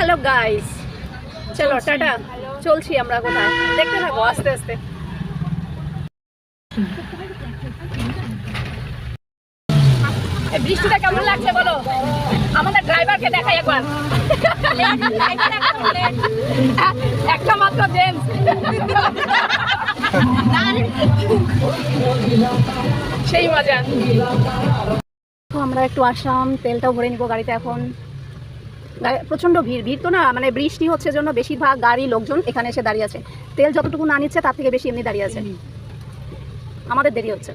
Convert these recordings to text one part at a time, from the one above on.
Hello guys, চলো tata, চলছি আমরা কোথায় দেখতে থাকো আস্তে আস্তে। বৃষ্টিটা কেমন লাগছে বলো, আমাদের ড্রাইভারকে দেখাই একবার। একটা মাত্র জেন্টস, সেই মজা। তো আমরা একটু আসলাম, তেলটাও ভরে নিবো গাড়িতে। এখন প্রচন্ড ভিড় তো না, মানে বৃষ্টি হচ্ছে জন্য বেশিরভাগ গাড়ি লোকজন এখানে এসে দাঁড়িয়ে আছে। তেল যতটুকু না নিচ্ছে তার থেকে বেশি এমনি দাঁড়িয়ে আছে। আমাদের দেরি হচ্ছে।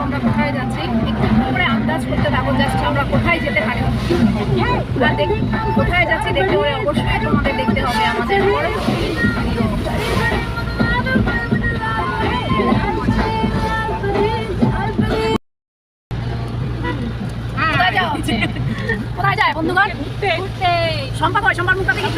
আমরা কোথায় যাচ্ছি একটু করে আন্দাজ করতে থাকো, জাস্ট আমরা কোথায় যেতে পারি, কোথায় যাচ্ছি দেখতে হলে অবশ্যই তোমাদের দেখতে হবে আমাদের। কোথায় যায় বন্ধুগণ? শম্পা কয়, শম্পার মুখটা দেখি।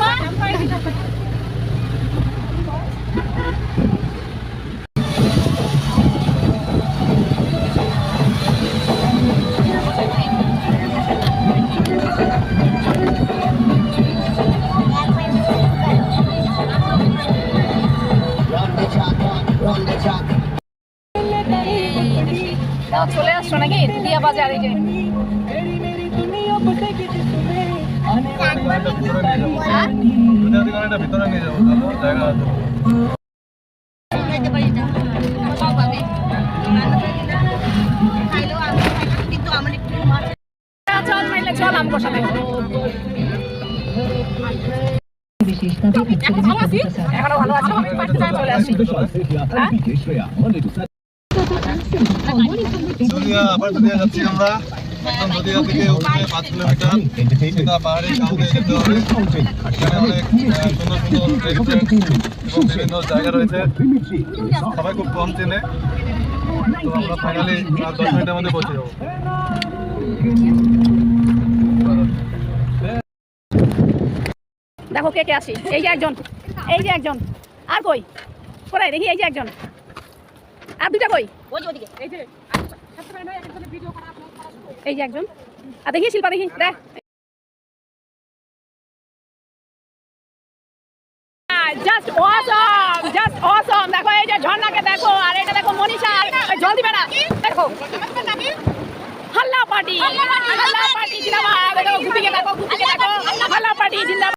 চলে আসছো নাকি দিয়া বাজার? এই যে চল আমগো সাথে। এখনো ভালো আছি, চলে আসছি। আবার নদিয়া যাচ্ছি আমরা, একদম নদিয়া থেকে উঠে 5 কিলোমিটার সেটা পাহাড়ি কাউকে যেতে হবে। এখানে অনেক সুন্দর সুন্দর রেস্টুরেন্ট এবং বিভিন্ন জায়গা রয়েছে, সবাই খুব কম চেনে। তো আমরা ফাইনালি 10 মিনিটের মধ্যে পৌঁছে যাবো। দেখো কে কে আছি, এই যে একজন, এই যে একজন, আর কই কোথায় দেখি, এই যে একজন, আর দুটা কই, এই যে একজন, আর দেখি শিল্পা, দেখি দেখ। জাস্ট অসম, জাস্ট অসম। দেখো এই যে ঝর্ণাকে দেখো, আর এটা দেখো মনীষা, জল দিবে না দেখো। হাল্লা পার্টি, হাল্লা পার্টি জিন্দাবাদ। দেখো গুপিকে দেখো, গুপিকে দেখো, হাল্লা পার্টি জিন্দাবাদ।